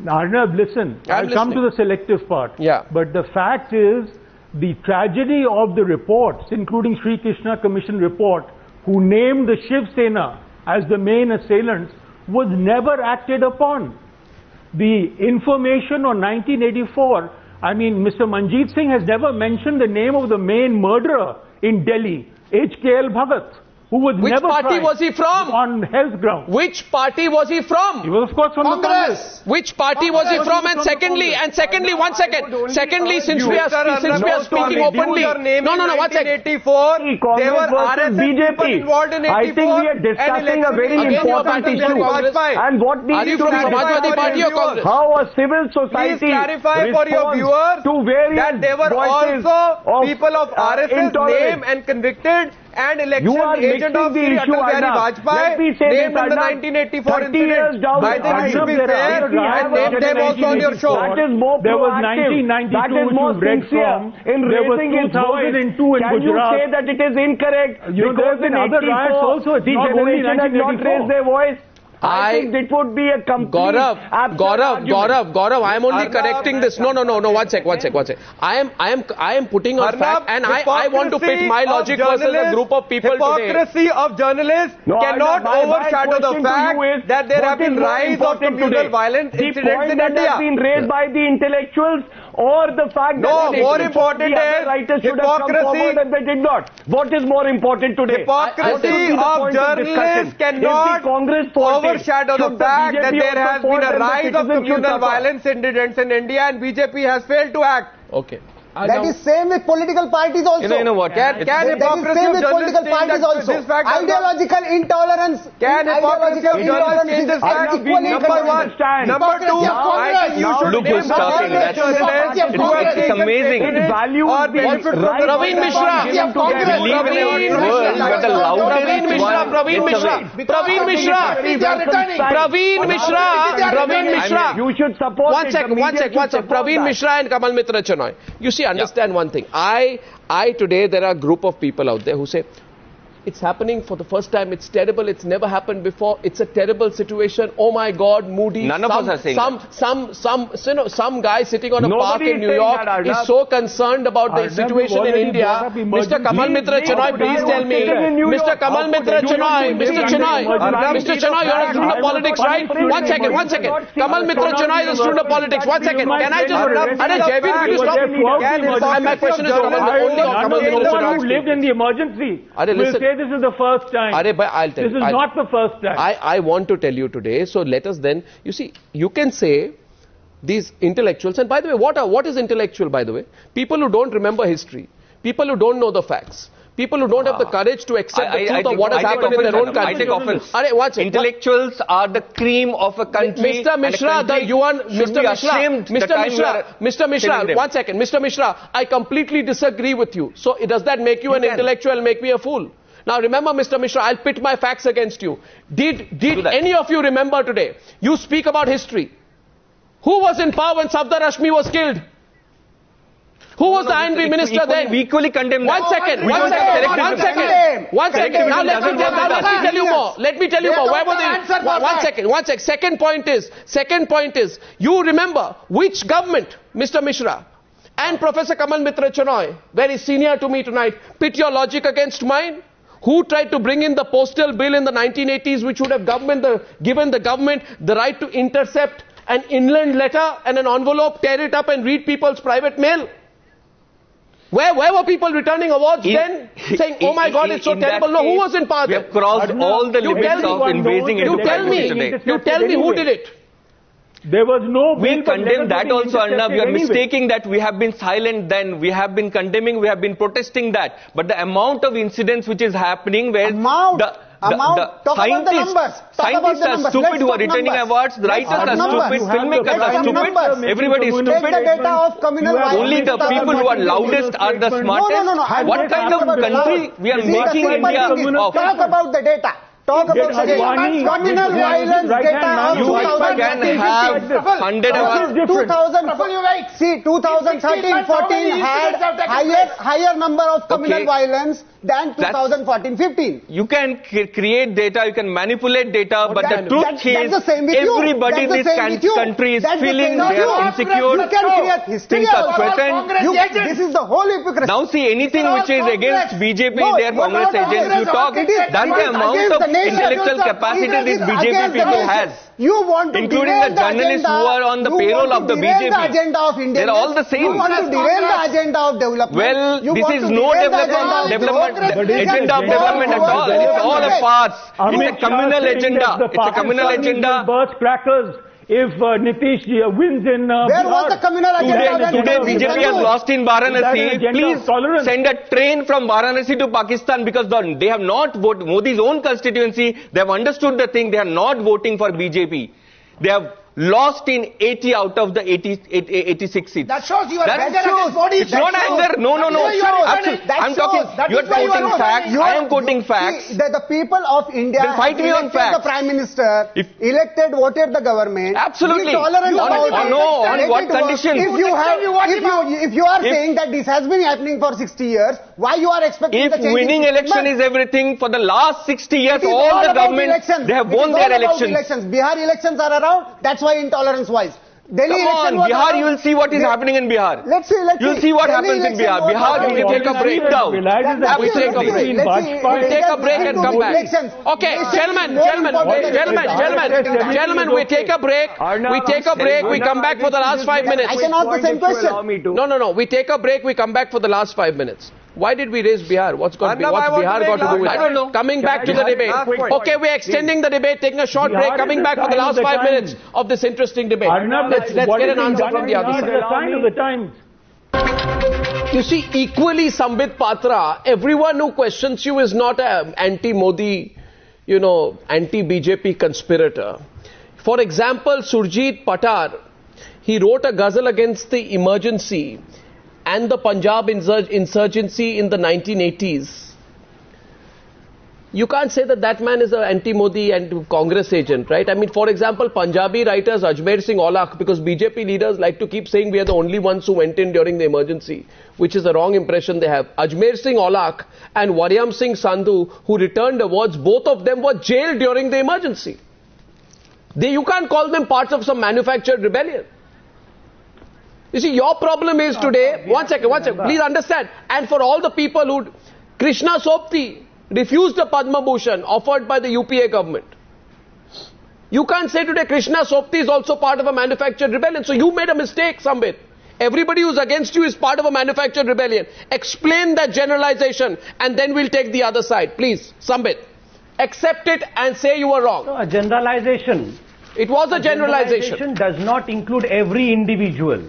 Arnab, listen. I'll come to the selective part. Yeah. But the fact is, the tragedy of the reports, including Sri Krishna Commission report, who named the Shiv Sena as the main assailants, was never acted upon. The information on 1984, I mean, Mr. Manjit Singh has never mentioned the name of the main murderer in Delhi, H.K.L. Bhagat, who was Which never party tried was he from? On health grounds. Which party was he from? He was, of course, from the Congress. Which party was he from? And secondly, one second. Secondly, since we are speaking openly. No, one second. 1984, they were RSS BJP. Involved in 84, I think we are discussing a very important issue. And what needs Are you to from be Samajwadi Party or Congress? How a civil society Please clarify for your viewers to various that they were also people of RSS named and convicted and election agent of Sri Atal Bihari Vajpayee named in the 1984 incident. I think you should be fair and name them also on your show. That is more There was proactive. 1992 That is more sincere in There was raising its voice. 2002 in Can you Gujarat. say that it is incorrect? You know, Because there have been in other riots 84, also. It's the not only generation had not 1984. raised their voice. I think it would be a complete Gaurav, I am only correcting this. No, one sec. I am putting on fact, and I want to pit my logic versus a group of people today. Hypocrisy of journalists cannot overshadow the fact that there have been rise of communal violence incidents in India. That has been raised by the intellectuals, or the fact that more important is writers should have come forward and they did not. What is more important today? Hypocrisy of journalists cannot overshadow the fact that there has been a rise of communal violence incidents in India and BJP has failed to act. Okay. That is same with political parties also. You know what? Can hypocrisy same of with political journalists parties also. this fact Ideological intolerance. Can hypocrisy of journalists change this fact? Number one. Number two, I think you should Look who's talking. It's amazing. Pravin Mishra. You should support One second. Pravin Mishra and Kamal Mitra Chenoy. You see, understand one thing. Today, there are a group of people out there who say, it's happening for the first time, it's terrible, it's never happened before, it's a terrible situation, oh my God, Moody. None of us are saying some guy sitting on a park in New York is so concerned about the situation in India. Mr. Kamal Mitra Chenoy, please tell me. Mr. Kamal Mitra Chenoy, Mr. Chenoy, you're a student of politics, right? One second. Kamal Mitra Chenoy is a student of politics. One second. Can I just... Jaiveer, will you stop? My question is only on Kamal Mitra Chenoy. Who lived in the emergency. Listen. This is the first time. I'll tell this is not the first time. I want to tell you today, so let us then, you see, you can say these intellectuals, and by the way, what is intellectual, by the way? People who don't remember history, people who don't know the facts, people who don't have the courage to accept the truth of what has happened in their own country. I take offense. Intellectuals are the cream of a country. Mr. Mishra, Mr. Mishra, I completely disagree with you. So does that make you an intellectual and make me a fool? Now remember, Mr. Mishra, I'll pit my facts against you. Did any of you remember today? You speak about history. Who was in power when Safdar Hashmi was killed? Who was the INB minister then? We equally condemn that. One second. Now let me tell you more. Let me tell you more. Where were they? One second. Second point is, you remember which government, Mr. Mishra, and Professor Kamal Mitra Chenoy, very senior to me tonight, pit your logic against mine? Who tried to bring in the postal bill in the 1980s, which would have given the government the right to intercept an inland letter and an envelope, tear it up and read people's private mail? Where were people returning awards then, saying, oh my God, it's so terrible? No, who was in power? We have crossed all the limits of invading into privacy today. You tell me who did it? There was no... We condemn that also, Arnab. You are mistaking that we have been silent then. We have been condemning, we have been protesting that. But the amount of incidents which is happening where... Scientists are stupid who are returning awards, writers are stupid, filmmakers are stupid, everybody is stupid. Only the people who are loudest are the smartest. What kind of country we are making India of? Talk about the data. Talk about the communal violence data of 2013-14 had higher number of communal violence than 2014-15. You can create data, you can manipulate data, but the truth is everybody in this country is feeling they are insecure, things are threatened. This is the whole hypocrisy. Now see, anything which is against BJP, they are Congress agents. You talk, that's the amount of intellectual capacity this BJP people has. You want to including the journalists who are on the payroll of the BJP. They're all the same. You want to derail the agenda of development. Well, this is no agenda of development at all. It's all a farce. It's a communal agenda. It's a communal agenda. Burst crackers. If Nitish wins in where was the communal agenda? Today BJP has lost in Varanasi. Please send a train from Varanasi to Pakistan because they have not voted. Modi's own constituency, they have understood the thing. They are not voting for BJP. They have lost in 80 out of the 86 seats. That shows you are anger against Modi. It's not anger. No. I'm talking. You are quoting facts. I am quoting facts. The people of India fight me on facts. The Prime Minister, elected, voted the government. Absolutely. On what conditions? If you are saying that this has been happening for 60 years, why you are expecting the change? If winning election is everything, for the last 60 years, all the governments, they have won their elections. Bihar elections are around. That's why intolerance wise. Delhi Come on, Bihar, you will see what is happening in Bihar. Let's see. You'll see what happens in Bihar. Bihar, we will take a break down. We take a break. We'll take a break and come back. Okay, gentlemen, we take a break. We take a break. We come back for the last 5 minutes. I can ask the same question. No. We take a break. We come back for the last 5 minutes. Why did we raise Bihar? What's Bihar got to do with it? I don't know. Coming back to the debate. Okay, we're extending the debate, taking a short break, coming back for the last 5 minutes of this interesting debate. Let's get an answer from the other side. You see, equally Sambit Patra, everyone who questions you is not an anti-Modi, anti-BJP conspirator. For example, Surjit Patar, he wrote a ghazal against the emergency and the Punjab insurgency in the 1980s. You can't say that man is an anti-Modi and Congress agent, right? I mean, for example, Punjabi writers Ajmer Singh Aulak, because BJP leaders like to keep saying we are the only ones who went in during the emergency, which is a wrong impression they have. Ajmer Singh Aulak and Waryam Singh Sandhu, who returned awards, both of them were jailed during the emergency. You can't call them parts of some manufactured rebellion. You see, your problem is today, one second, please understand, and for all the people who, Krishna Sopti refused a Padma Bhushan offered by the UPA government. You can't say today Krishna Sopti is also part of a manufactured rebellion. So you made a mistake, Sambit. Everybody who's against you is part of a manufactured rebellion. Explain that generalization and then we'll take the other side. Please, Sambit, accept it and say you were wrong. So a generalization. It was a generalization. Generalization does not include every individual.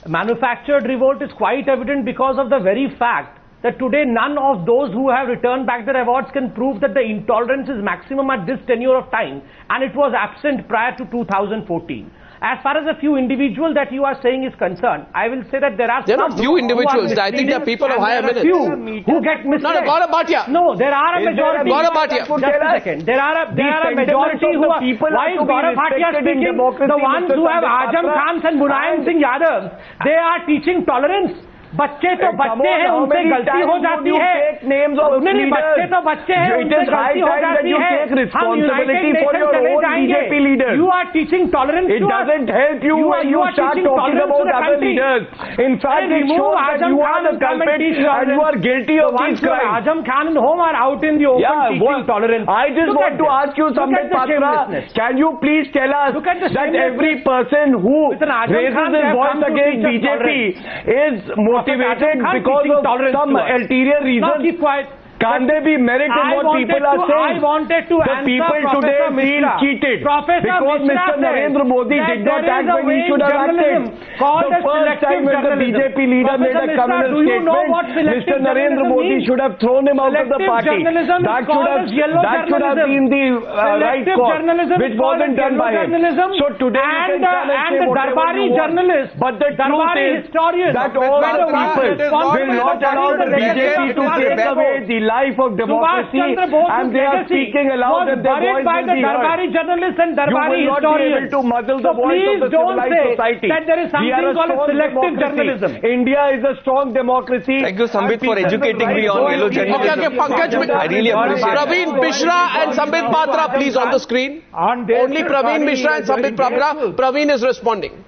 Manufactured revolt is quite evident because of the very fact that today none of those who have returned back their awards can prove that the intolerance is maximum at this tenure of time, and it was absent prior to 2014. As far as a few individuals that you are saying is concerned, I will say that there are not few individuals. I think there are people of higher minutes. Who get misled. No, Gaurav Bhatia. No, there are a majority. Gaurav Bhatia. Just a second. There are a majority who are. Why is Gaurav Bhatia speaking? The ones who have Azam Khans and Mulayam Singh Yadav, they are teaching tolerance. बच्चे तो बच्चे हैं, उनसे गलती हो जाती है। नहीं, बच्चे तो बच्चे हैं, उनसे गलती हो जाती है। हम यूनाइटेड नेशन चले जाएंगे। You are teaching tolerance to us. It doesn't help you when you start talking about other leaders. In fact, it shows that you are the culprit and you are guilty of these crimes. Azam Khan and home are out in the open teaching tolerance. I just want to ask you, Sambit Patra, can you please tell us that every person who raises his voice against BJP is motivated because of some ulterior reason? Now keep quiet. Can't they be merit in what people are saying? I wanted to answer people today feel cheated because Mr. Narendra Modi did not act when he should have acted. The first time when the BJP leader made a communal statement, Mr. Narendra Modi should have thrown him out of the party. That should have been the right call, which wasn't done by him. So today you can come and say whatever you want. But the truth is that all the people will not allow the BJP to take away the life of democracy, and they are speaking aloud and their voice will be heard. You will not be able to muzzle the voice of the civilized society. We are a strong democracy. India is a strong democracy. Thank you, Sambit, for educating me on yellow journalism. I really appreciate it. Pravin Mishra and Sambit Patra, please, on the screen. Only Pravin Mishra and Sambit Patra. Pravin is responding.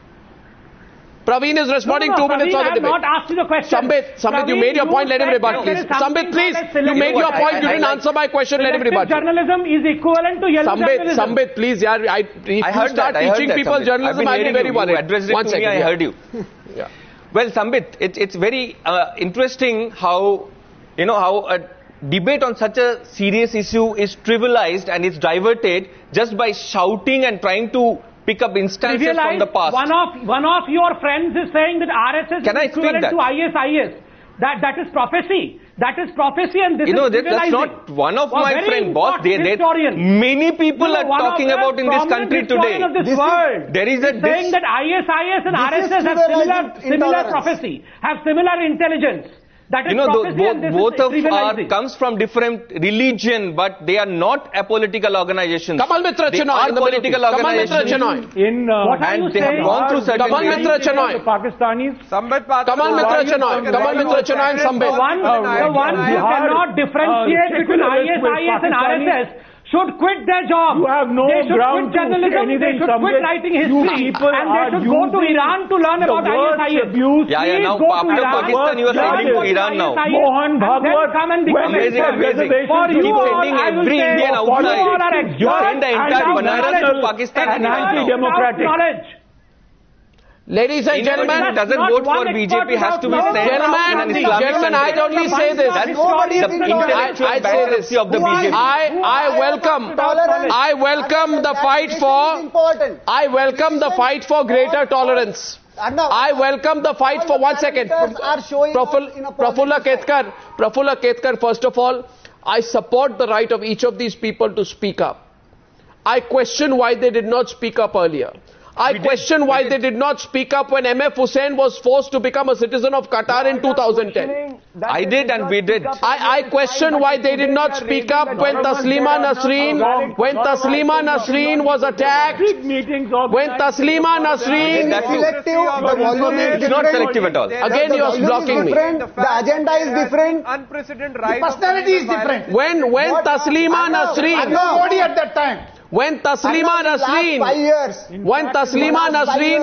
Pravin is responding 2 minutes on the debate. I have not asked you the question. Sambit, you made your point, let him rebut, please. Sambit, please, you made your point, you didn't answer my question, let him rebut. Journalism is equivalent to yellow journalism. Sambit, please, if you start teaching people journalism, I'll be very worried. You addressed it to me, I heard you. Yeah. Well, Sambit, it's very interesting how a debate on such a serious issue is trivialized and it's diverted just by shouting and trying to pick up instances from the past. One of your friends is saying that RSS is equivalent to ISIS. That is prophecy. That is prophecy, and this is that's not one of my friends, boss. Many people are talking about in this country today. There is saying that ISIS and RSS have similar prophecy, have similar intelligence. That is both of us comes from different religion, but they are not apolitical organizations. Kamal Mitra Chenoy, they are political organizations. And they have gone through certain Kamal Mitra Chenoy. Pakistanis. Kamal Mitra Chenoy. Kamal Mitra Chenoy and Sambit. The ones who cannot differentiate between ISIS and RSS should quit their job. You have no ground to say anything. They should quit writing history, and they should go to Iran to learn about ISIS. Now after Pakistan, you are sending to Iran now. Mohan Bhagwat, come and become amazing. For you keep all, sending I will every say, Indian outside. You send the entire Banaras to Pakistan and anti-democratic. Ladies and gentlemen, doesn't vote for BJP has to be sent. Gentlemen, I'd only say this. That's the intellectual bankruptcy of the BJP. I welcome the fight for greater tolerance. I welcome the fight for 1 second. Prafulla Ketkar, first of all, I support the right of each of these people to speak up. I question why they did not speak up earlier. I question why they did not speak up when MF Hussain was forced to become a citizen of Qatar in 2010. I did and we did. I question why they did not speak up when Taslima Nasreen was attacked. When Taslima Nasreen... It's not selective at all. Again you are blocking me. The agenda is different. Unprecedented right. The personality is different. When Taslima Nasreen... Nobody at that time. When Taslima Nasreen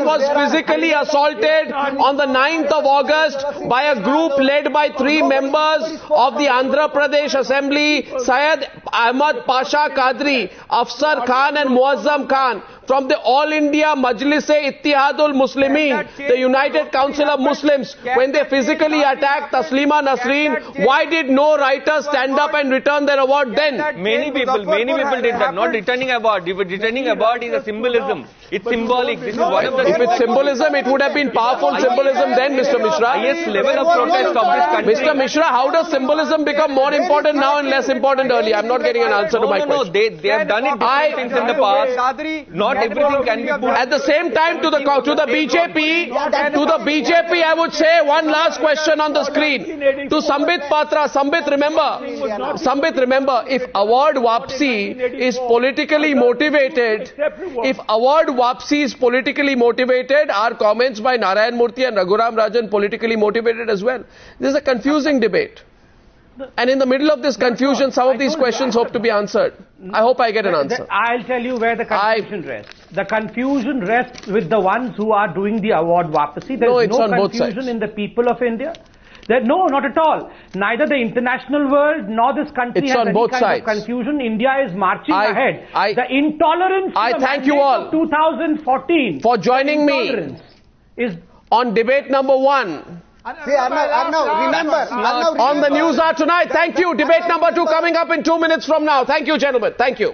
was physically assaulted on the 9th of August by a group led by 3 members of the Andhra Pradesh Assembly, Syed Ahmad Pasha Qadri, Afsar Khan and Muazzam Khan, from the All India Majlis-e-Ittihadul Muslimin, the United Council of Muslims, when they physically attacked Taslima Nasreen, why did no writer stand up and return their award then? Many people did that. Not returning award. Returning award is a symbolism. It's symbolic. This is one of the... If it's symbolism, it would have been powerful symbolism then, Mr. Mishra. Highest level of protest of this country. Mr. Mishra, how does symbolism become more important now and less important earlier? I'm not getting an answer to my question. No, they have done it different things in the past. Not everything can be put. At the same time, to the BJP, I would say one last question on the screen. To Sambit Patra, Sambit, remember, if award Wapsi is politically motivated, are comments by Narayan Murthy and Raghuram Rajan politically motivated as well? This is a confusing debate. And in the middle of this confusion, some of these questions hope to be answered. I hope I get an answer. I'll tell you where the confusion rests. The confusion rests with the ones who are doing the award Wapsi. There is no confusion in the people of India. No, not at all. Neither the international world nor this country has any kind of confusion. India is marching ahead. The intolerance thank you all 2014 for joining me is on debate number 1. See, Arnab, remember. On the news hour tonight. Thank you. Debate number 2 coming up in 2 minutes from now. Thank you, gentlemen. Thank you.